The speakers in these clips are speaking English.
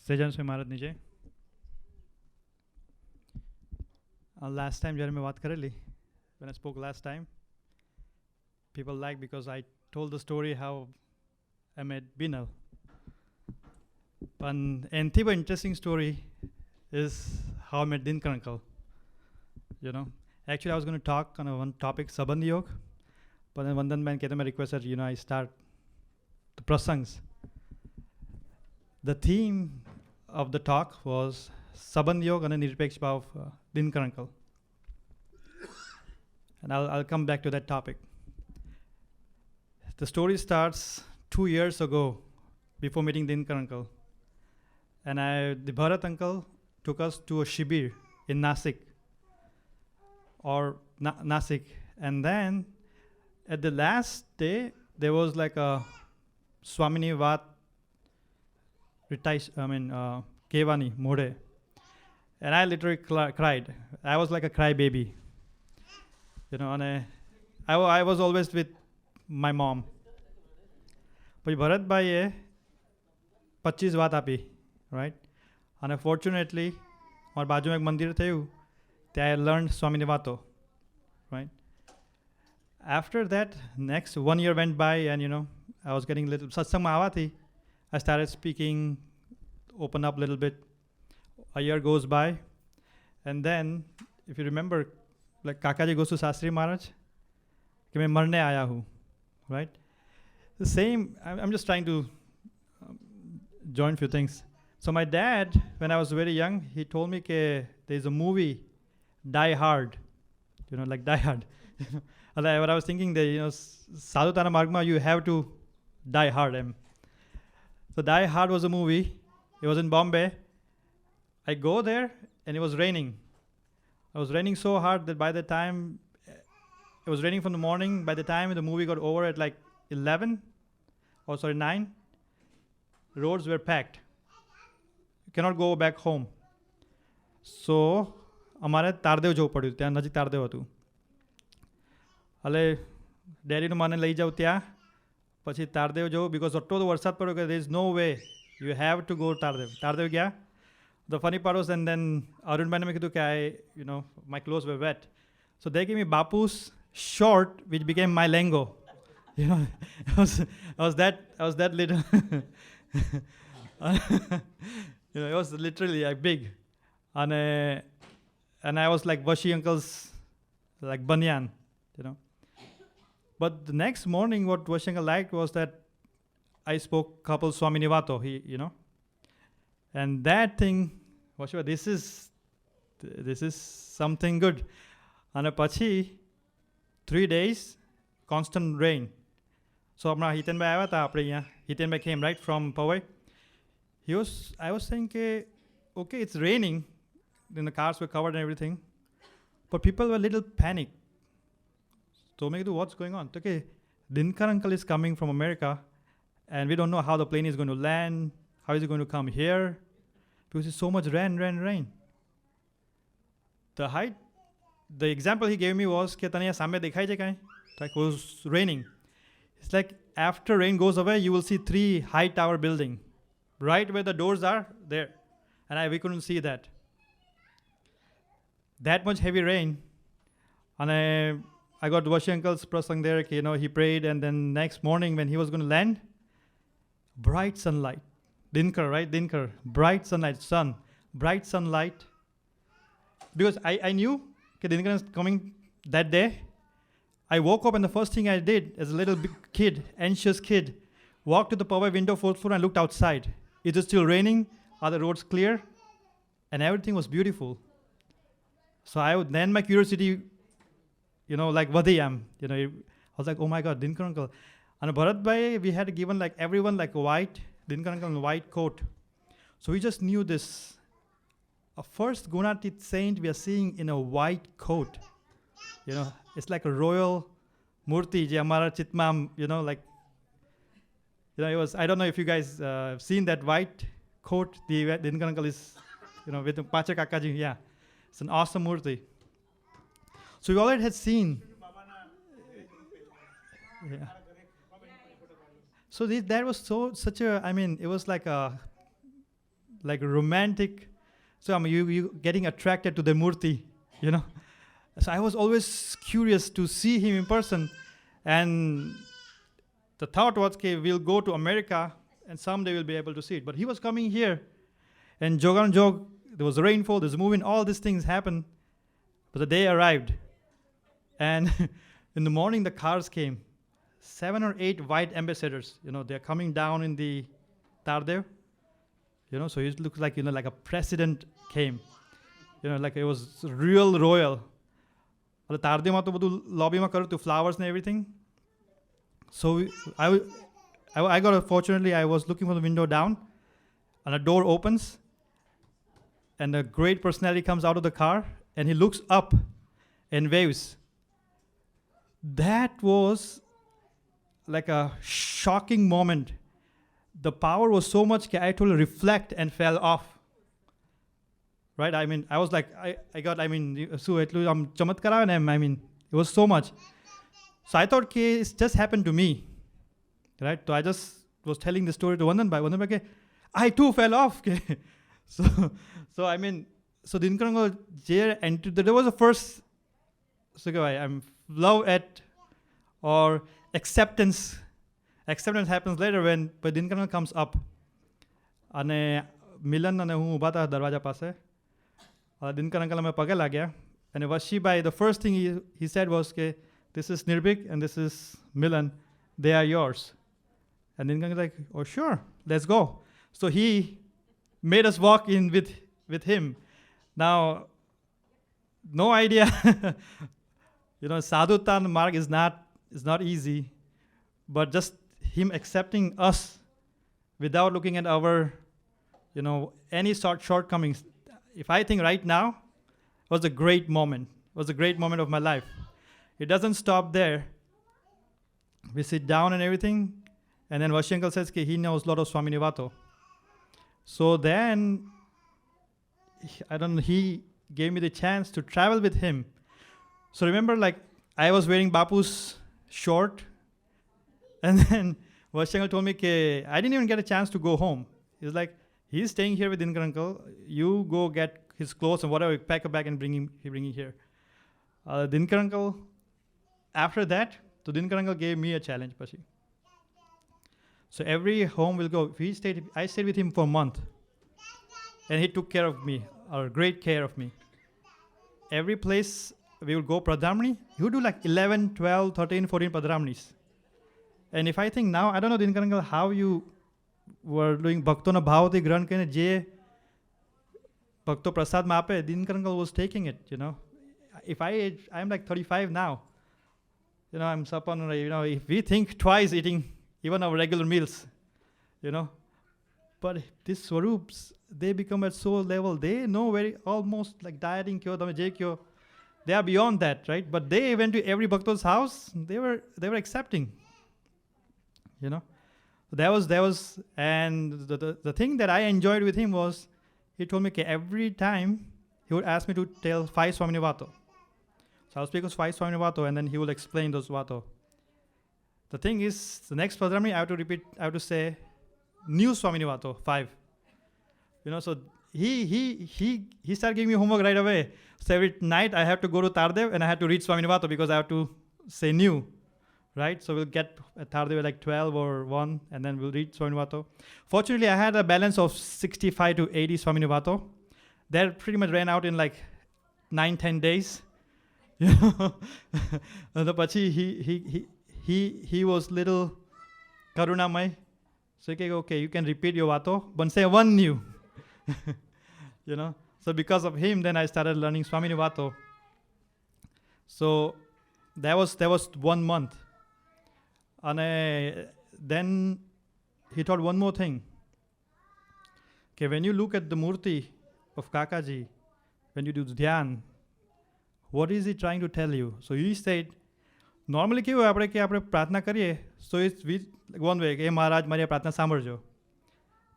સેજન છે મારા નીચે લાસ્ટ ટાઈમ જ્યારે મેં વાત કરેલી when I spoke last time, people liked because I told the story how I met Binal. But એનથી પણ interesting story is how I met Dinkar uncle. You know, actually I was going to talk on one topic, Sabandh Yog, but then Vandan man came and requested, I start the prasangs. The theme of the talk was Sabandh Yog and Nirpeksh Bhav Dinkar uncle. And I'll come back to that topic. The story starts 2 years ago, before meeting Dinkar uncle. And the Bharat uncle took us to a shibir in Nasik. Nasik. And then, at the last day, there was like a Swamini Vat Kevani Mode. And I literally cried. I was like a crybaby. And I was always with my mom. But Bharatbhaiએ 25 વાત આપી, right? And fortunately, મારા બાજુમાં એક મંદિર થયું, ત્યાં I learned સ્વામીની વાતો, right? After that, next 1 year went by and I was getting little satsangમાં આવવાથી I started speaking, open up a little bit. A year goes by, and then, if you remember, like Kakaji goes to Sastri Maharaj, कि मैं मरने आया हूँ, right? The same, I'm just trying to join few things. So my dad, when I was very young, he told me that there's a movie, Die Hard, like Die Hard. And I was thinking that, Sadhutana Margma, you have to die hard. So Die Hard was a movie. It was in Bombay. I go there and it was raining. It was raining so hard that by the time, it was raining from the morning, by the time the movie got over at like 9, roads were packed. You cannot go back home. So, અમારે તારદેવ જવું પડ્યું, ત્યાં નજીક તારદેવ હતું. એટલે ડેડીનું મને લઈ જાઉં ત્યાં, પછી તારદેવ જવું, because એટલો તો વરસાદ પડ્યો કે there is no way, you have to go તારદેવ. તારદેવ ગયા. The funny part was, and then Arun Bhai મેં કીધું કે my clothes were wet. So they gave me Bapu's short, which became my lengo. I was that little. It was literally like big. And I was like Vashi uncle's, like banyan, But the next morning, what Vashi uncle liked was that I spoke couple Swami Nivato, and that thing, this is something good. And pachi 3 days, constant rain. So Hiten Bhai aaya tha apne yahan. Hiten Bhai came right from Powai. I was saying okay, it's raining. Then the cars were covered and everything, but people were a little panicked. So I said, what's going on? Okay, Dinkar uncle is coming from America, and we don't know how the plane is going to land. How is he going to come here? Because it's so much rain. The example he gave me was that like it was raining. It's like after rain goes away, you will see 3 high tower building, right where the doors are there, and we couldn't see that. That much heavy rain, and I got Vashi uncle's prasang there. He prayed, and then next morning when he was going to land, bright sunlight. Dinkar, right? Dinkar. Bright sunlight, bright sunlight. Because I knew that Dinkar is coming that day. I woke up and the first thing I did as a little big kid, anxious kid, walked to the Powai window, 4th floor, and looked outside. It was still raining. Are the roads clear? And everything was beautiful. So then my curiosity, like Vadiyam, I was like, oh my God, Dinkar uncle. And Bharat Bhai, we had given like everyone like white, Dinkar uncle in white coat. So we just knew this. A first Gunatit saint we are seeing in a white coat. It's like a royal murti, Amara Chitmam, like, it was, I don't know if you guys have seen that white coat, the Dinkar uncle is, with the Pacha Kakaji, yeah. It's an awesome murti. So we already had seen. Yeah. So that was such a, it was like like romantic. So you getting attracted to the murti, you know. So I was always curious to see him in person, and the thought was, okay, we'll go to America and someday we'll be able to see it. But he was coming here, and Jogan Jog, there was rainfall, there's moving, all these things happened. But the day arrived, and in the morning the cars came, 7 or 8 white ambassadors. You know, they're coming down in the Tardev. You know, so it looks like, you know, like a president came. You know, like it was real royal. The Tardev to બધું lobby માં કર્યું, flowers and everything. So I got fortunately I was looking from the window down, and a door opens, and a great personality comes out of the car, and he looks up and waves. That was like a shocking moment. The power was so much that I totally reflect and fell off. Right? I mean, I was like, I got, I mean, so I mean, it was so much. So I thought, okay, it's just happened to me. Right? So I just was telling the story to Vandan Bhai. Vandan Bhai, I too fell off. So I mean, so Dinkarangal entered, there was a first, so I'm love at, or acceptance. Acceptance happens later when Dinkarangal comes up. And Milan and હું ઊભા હતા દરવાજા પાસે. Dinkar uncle અમે પગે લાગ્યા. And Vashibhai, the first thing he said was, okay, this is Nirbhik and this is Milan. They are yours. And Dinkar was like, oh sure, let's go. So he made us walk in with him. Now, no idea. You know, Sadhutan Marg is not easy. But just him accepting us without looking at our, you know, any shortcomings. If I think right now, was a great moment. Was a great moment of my life. It doesn't stop there. We sit down and everything, and then Vashi uncle says he knows a lot of Swami Nivato. So then, I don't know, he gave me the chance to travel with him. So remember, like, I was wearing Bapu's short, and then Vashi uncle told me, I didn't even get a chance to go home. He was like, he's staying here with Dinkar uncle. You go get his clothes and whatever, pack a bag and bring him here. Dinkar uncle, after that, so Dinkar uncle gave me a challenge, Pashi. So every home will go. I stayed with him for a month, and he took care of me, or great care of me. Every place we will go Pradhamani, he would do like 11, 12, 13, 14 Pradhamanis. And if I think now, I don't know, Dinkar uncle, how you were doing Bhaktona Bhavati Gran Kane Je Bhakto Prasad Mape, Dinkar uncle was taking it, you know. If I'm like 35 now, you know, I'm Sapan, you know, if we think twice eating even our regular meals, you know. But these Swarups, they become at soul level, they know very almost like dieting kyo, kyo. They are beyond that, right? But they went to every Bhakto's house, they were accepting, you know. There was, and the thing that I enjoyed with him was, he told me every time he would ask me to tell 5 Swami Nivato. So I'll speak of 5 Swami Nivato, and then he will explain those Vato. The thing is, the next Pradhamani I have to say new Swami Nivato, 5. You know, so he started giving me homework right away. So every night I have to go to Tardev and I have to read Swami Nivato because I have to say new. Right? So we'll get at Tardev like 12 or 1, and then we'll read Swami Nivato. Fortunately, I had a balance of 65 to 80 Swami Nivato. That pretty much ran out in like 9-10 days. You know? And the Pachi, he was little Karunamai. So okay, you can repeat your Vato, but say one new. You know? So because of him, then I started learning Swami Nivato. So that was 1 month. And then he taught one more thing. Okay, when you look at the Murti of Kakaji, when you do Dhyan, what is he trying to tell you? So he said, normally કેવું આપણે કે આપણે પ્રાર્થના કરીએ, so it's like one way, કે મહારાજ મારી આ પ્રાર્થના સાંભળજો.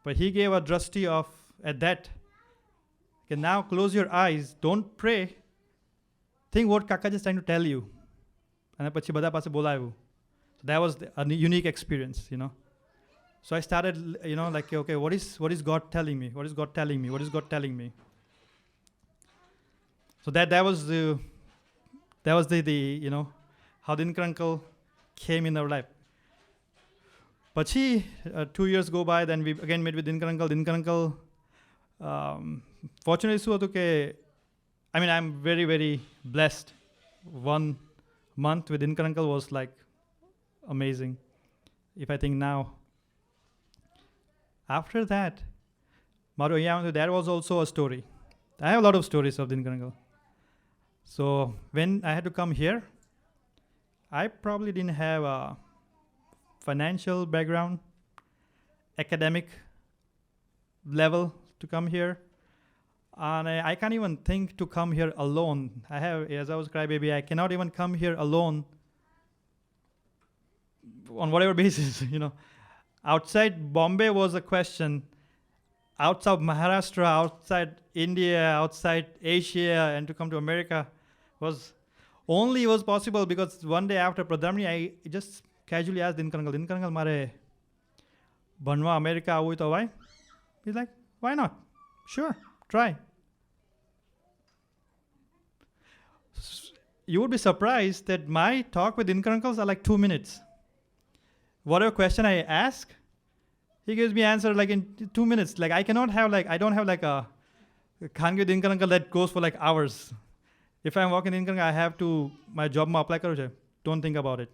But he gave a drishti of at that. Okay, now close your eyes, don't pray. Think what Kakaji is trying to tell you. And પછી બધા પાસે બોલાવ્યું. That was a unique experience, you know. So I started, like, okay, what is God telling me? What is God telling me? What is God telling me? So that was the how the Dinkar uncle came in our life. But 2 years go by, then we again met with Dinkar uncle. Dinkar uncle, fortunately, I mean, I'm very, very blessed. 1 month with Dinkar uncle was like amazing. If I think now. After that, that was also a story. I have a lot of stories of Dinkar uncle. So when I had to come here, I probably didn't have a financial background, academic level to come here. And I can't even think to come here alone. As I was crybaby, I cannot even come here alone on whatever basis, Outside Bombay was a question. Outside Maharashtra, outside India, outside Asia, and to come to America was possible because one day after Pradhamni, I just casually asked Dinkar uncle, mare Banwa America avu to why? He's like, why not? Sure, try. You would be surprised that my talk with Dinkar uncles are like 2 minutes. Whatever question I ask, he gives me answer like in 2 minutes. Like I don't have like a Khange Dinkar uncle that goes for like hours. If I'm working Dinkar uncle, I have to my job ma apply karo chhe. Don't think about it.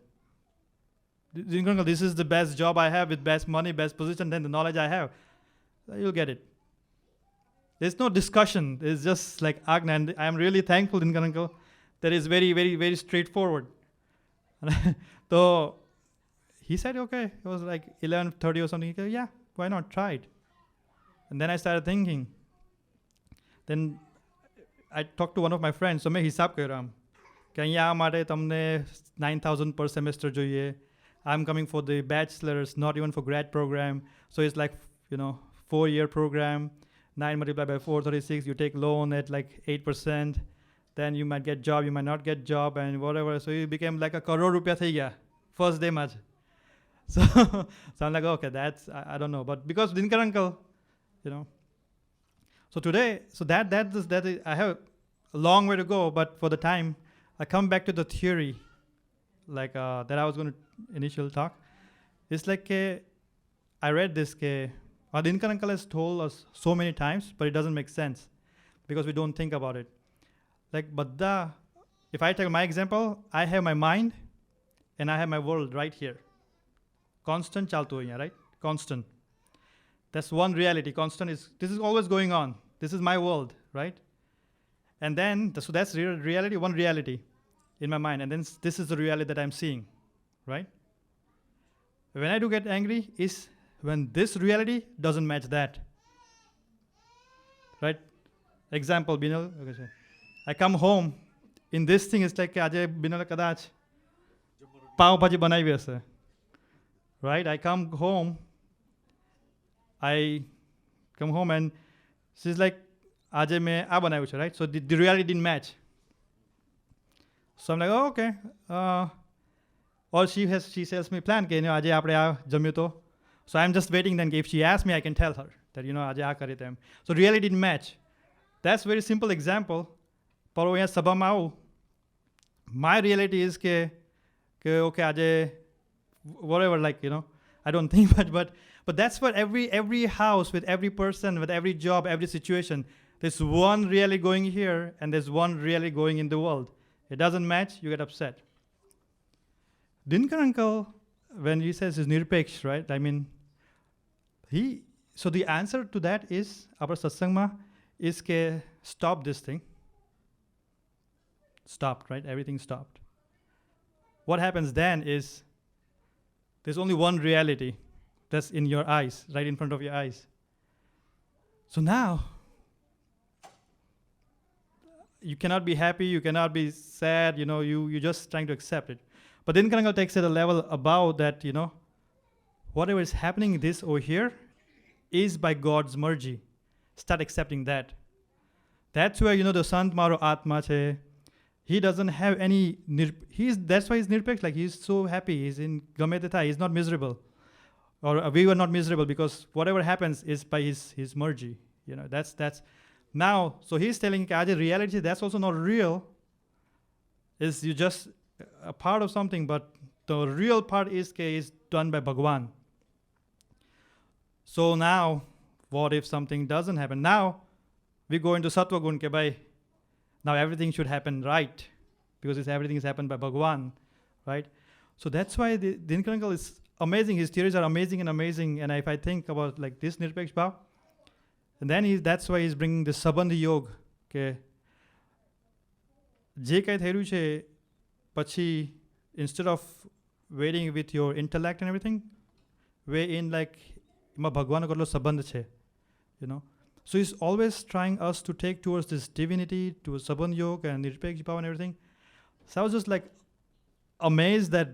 Dinkar uncle, this is the best job I have with best money, best position, then the knowledge I have. You'll get it. There's no discussion. It's just like Agna, and I'm really thankful, Dinkar uncle, that is very, very, very straightforward. So he said, okay, it was like 11:30 or something. He said, yeah, why not? Try it. And then I started thinking. Then I talked to one of my friends. So मैं हिसाब कर रहा हूँ कि यहाँ हमारे तमने 9,000 per semester જોઈએ. I'm coming for the bachelor's, not even for grad program. So it's like, 4-year program. 9 multiplied by 436. You take loan at like 8%. Then you might get job, you might not get job, and whatever. So it became like a crore rupiya થઈ ગયા first day much. So I'm like, okay, that's, I don't know. But because Dinkar uncle, So today, I have a long way to go, but for the time, I come back to the theory, like that I was going to initially talk. It's like, I read this, Dinkar uncle has told us so many times, but it doesn't make sense because we don't think about it. Like, if I take my example, I have my mind and I have my world right here. Constant chaltu hai, right? Constant. That's one reality. This is always going on. This is my world, right? And then, so that's reality, one reality in my mind. And then this is the reality that I'm seeing, right? When I do get angry is when this reality doesn't match that, right? Example, Binal, okay, I come home, in this thing, it's like, Ajay Binal kadach pav bhaji banai hase. Right? I come home and she's like, Ajay mein aa banayu chhe, right? So the reality didn't match. So I'm like, oh, okay. Or she tells me plan, Ajay apde aa jamyu to. So I'm just waiting then if she asks me, I can tell her that, Ajay aa kare them. So reality didn't match. That's a very simple example. Par yahan sabha mein aau. My reality is okay, Ajay, whatever, like, I don't think much, but that's what every house, with every person, with every job, every situation, there's one really going here and there's one really going in the world. It doesn't match, you get upset. Dinkar uncle, when he says he's nirpeksh, right? I mean, so the answer to that is, our satsangma is ke stop this thing. Stopped, right? Everything stopped. What happens then is, there's only one reality that's in your eyes, right in front of your eyes. So now, you cannot be happy, you cannot be sad, you're just trying to accept it. But then Dinkar uncle takes it a level above that, whatever is happening this over here is by God's mercy. Start accepting that. That's where, the Sant Maro Atma che. He doesn't have any, that's why he's nirpeksh, like he's so happy, he's in Gametata, he's not miserable. or we were not miserable because whatever happens is by his mercy. That's now. So he's telling that reality that's also not real. Is you just a part of something, but the real part is done by Bhagwan. So now, what if something doesn't happen? Now we go into Sattva Gun ke bhai, now everything should happen right, because everything is happened by Bhagwan, right? So that's why the Dinkar uncle is amazing. His theories are amazing. And if I think about like this Nirpeksh Bhav, and then that's why he's bringing the Sabandh Yog. Okay, જે કાંઈ થયેલું છે પછી instead of waiting with your intellect and everything, way in like એમાં ભગવાનનો કેટલો સંબંધ છે, So he's always trying us to take towards this divinity, to Sabandh Yoga and Nirpeksh Bhav and everything. So I was just like amazed that,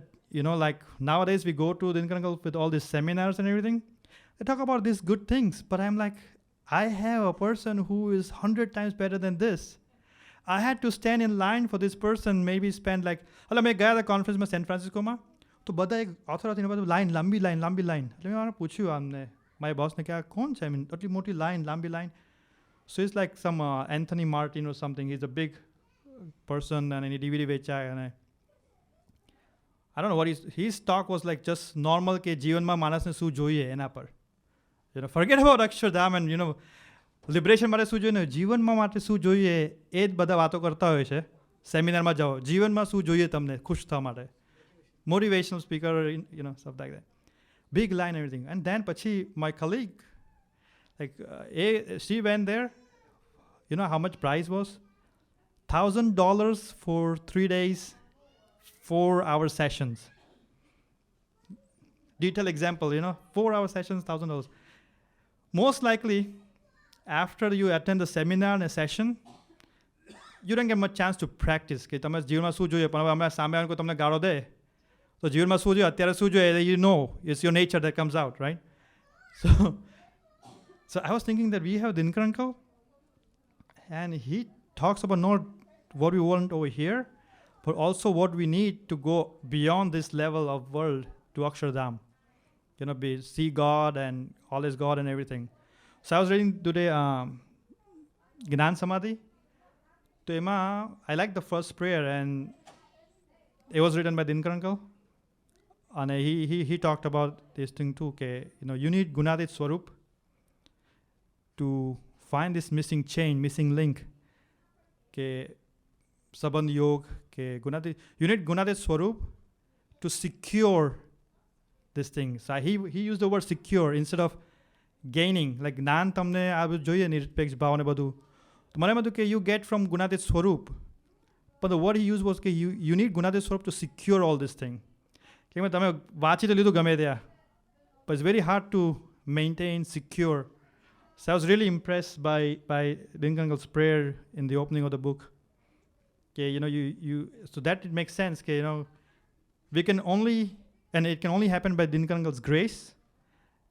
like nowadays we go to Dinkar uncle with all these seminars and everything. They talk about these good things, but I'm like, I have a person who is 100 times better than this. I had to stand in line for this person, maybe spend like, मैं गया था conference में San Francisco में, तो બધા એક ઓથોરિટીને બધું line લાંબી લાઈન એટલે મેં મારે પૂછ્યું આમને મારી બોસને કે આ કોણ છે, આટલી મોટી લાંબી line. So it's like some Anthony Martin or something. He's a big person and any DVD વેચાય, અને I don't know what his talk was like, just normal કે જીવનમાં માણસને શું જોઈએ એના પર. Forget about Akshardham and liberation માટે શું જોઈએ ને, જીવનમાં માટે શું જોઈએ એ જ બધા વાતો કરતા હોય છે. સેમિનારમાં જાઓ, જીવનમાં શું જોઈએ તમને ખુશ થવા માટે, motivational speaker, stuff like that. Big line, everything. And then pachi, my colleague, like, she went there. You know how much price was? $1,000 for 3 days, 4-hour sessions. Detailed example, 4-hour sessions, $1,000. Most likely, after you attend the seminar and a session, you don't get much chance to practice. કે તમે જીવનમાં શું જોઈએ, પણ અમે સામે કોઈ તમને ગાળો દે તો જીવનમાં શું જોઈએ, અત્યારે શું જોઈએ, it's your nature that comes out, right? So I was thinking that we have Dinkar uncle, and he talks about not what we want over here, but also what we need to go beyond this level of world to Akshardham. See God and all is God and everything. So I was reading today Gnan Samadhi. So I like the first prayer, and it was written by Dinkar uncle. And he talked about this thing too. You need Gunadit Swarup to find this missing chain, missing link. Sabandh Yog, Gunadit. You need Gunadit Swarup to secure this thing. So he used the word secure instead of gaining. Like જ્ઞાન તમને આ જોઈએ નિરપેક્ષ ભાવ ને બધું, તો મને બધું કે you get from Gunadit Swarup. But the word he used was કે you need Gunadit Swarup to secure all this thing. કે તમે વાંચી તો લીધું ગમે ત્યાં, but it's very hard to maintain, secure. So I was really impressed by Dinkar uncle's prayer in the opening of the book. Okay, so that it makes sense. Okay, we can only, and it can only happen by Dinkar uncle's grace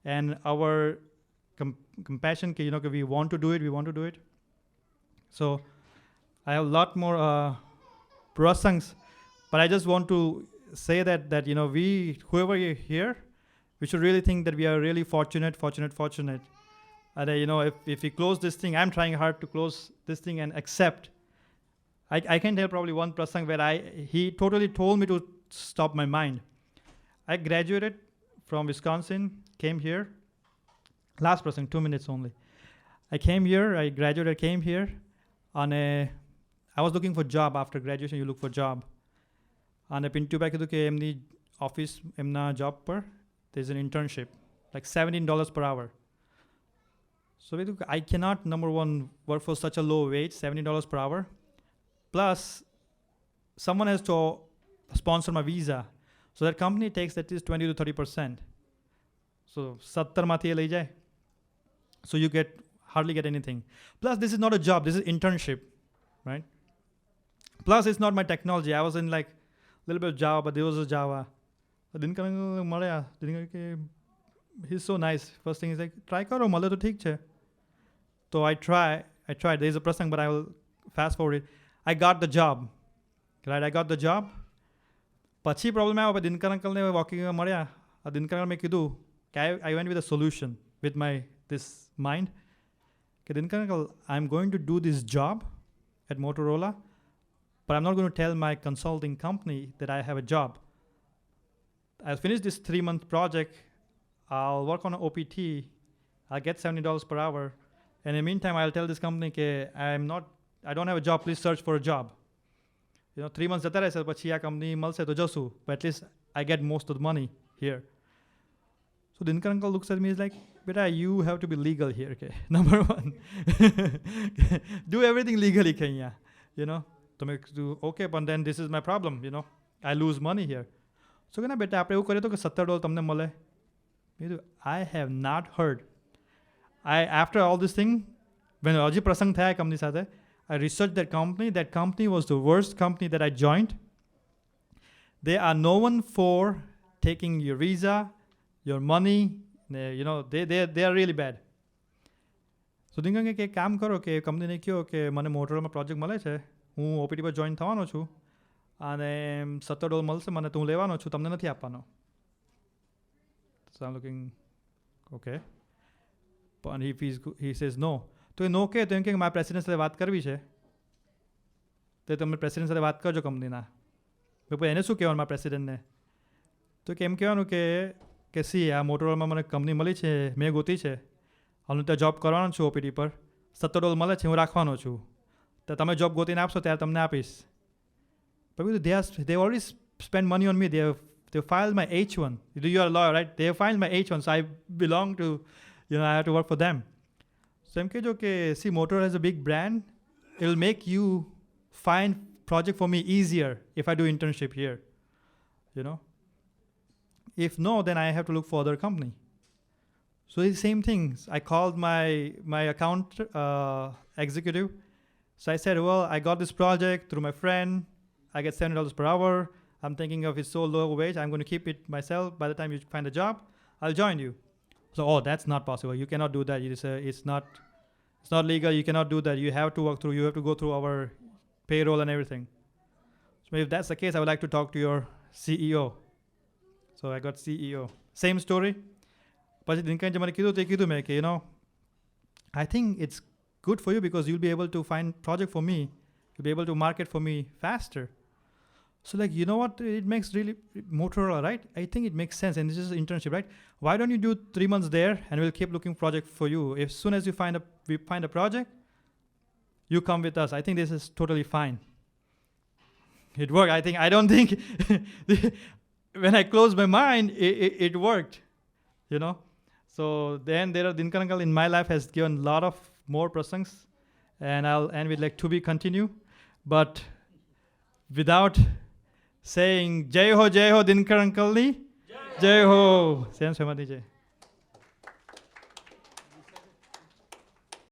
and our compassion. Okay, we want to do it. So I have a lot more prasangs, but I just want to say that we, whoever is here, we should really think that we are really fortunate. And if we close this thing, I'm trying hard to close this thing and accept. I can tell probably one prasang where he totally told me to stop my mind. I graduated from Wisconsin, came here. Last prasang, 2 minutes only. I graduated, came here. And I was looking for job. After graduation, you look for job. And Pintu bhai kidhu ke emni office, emna job par, there's an internship, like $17 per hour. So I cannot, number one, work for such a low wage, $17 per hour. Plus, someone has to sponsor my visa. So that company takes at least 20 to 30%. So 70 mathi lai jai. So you hardly get anything. Plus, this is not a job, this is internship, right? Plus, it's not my technology. I was in like a little bit of Java, but there was a Java. He's so nice. First thing is like, try karo, male to thik che. So I tried. There's a prasang, but I will fast forward it. I got the job. Right, I got the job. પછી problem આવ્યો, Dinkar uncle ને વોકિંગમાં મળ્યા. Dinkar uncle મેં કીધું I went with a solution with my this mind. Okay, Dinkar uncle, I'm going to do this job at Motorola, but I'm not going to tell my consulting company that I have a job. I'll finish this 3-month project. I'll work on an OPT. I'll get $70 per hour. And in the meantime, I'll tell this company that I don't have a job. Please search for a job. 3 months jata rahse pachi આ company મળશે તો જશું, but at least I get most of the money here. So Dinkar uncle looks at me, he's like, beta, you have to be legal here, okay? Number one. Do everything legally, Kenya. To make do okay, but then this is my problem, I lose money here. So કે ના બેટા આપણે એવું કરીએ તો કે $70 તમને મળે. I have not heard. After all this thing, when હજી પ્રસંગ થયા કંપની સાથે, I researched that company. That company was the worst company that I joined. They are known for taking your visa, your money. They are really bad. So Dinkar કે એક કામ કરો કે કંપનીને કહો કે મને મોટરોલામાં પ્રોજેક્ટ મળે છે, હું ઓપીટી પર જોઈન થવાનો છું અને $70 મળશે મને, તો હું લેવાનો છું, તમને નથી આપવાનો. So I'm looking, okay. But if he says no, તો એ નો કહે તો એમ કે મારા પ્રેસિડેન્ટ સાથે વાત કરવી છે, તો તમે પ્રેસિડેન્ટ સાથે વાત કરજો કંપનીના. પછી એને શું કહેવાનું મારા પ્રેસિડેન્ટને? તો કે એમ કહેવાનું કે સી આ મોટરોલામાં મને કંપની મળી છે, મેં ગોતી છે, હું ત્યાં જોબ કરવાનો છું ઓપીડી પર, $70 મળે છે, હું રાખવાનો છું, તો તમે જોબ ગોતીને આપશો ત્યારે તમને આપીશ. But they already spent money on me. They filed my H1. You are a lawyer, right? They filed my H1, so I belong to, I have to work for them. So I'm saying, see, Motorola is a big brand. It will make you find project for me easier if I do internship here. If no, then I have to look for other company. So it's the same things. I called my account executive. So I said, well, I got this project through my friend. I get $70 per hour. I'm thinking of it's so low wage, I'm going to keep it myself. By the time you find a job, I'll join you. So, that's not possible. You cannot do that. It's not legal. You cannot do that. You have to go through our payroll and everything. So if that's the case, I would like to talk to your CEO. So I got CEO. Same story. But I think it's good for you because you'll be able to find project for me. You'll be able to market for me faster. So you know what? It makes really Motorola, right? I think it makes sense. And this is an internship, right? Why don't you do 3 months there and we'll keep looking project for you. As soon as we find a project, you come with us. I think this is totally fine. It worked. I don't think when I closed my mind, it worked, So then Dinkar uncle in my life has given a lot of more prasangs, and I'll end with to be continue, but without saying Jai Ho Dinkar uncle ni Jai Ho. Sam Samadhi Jai.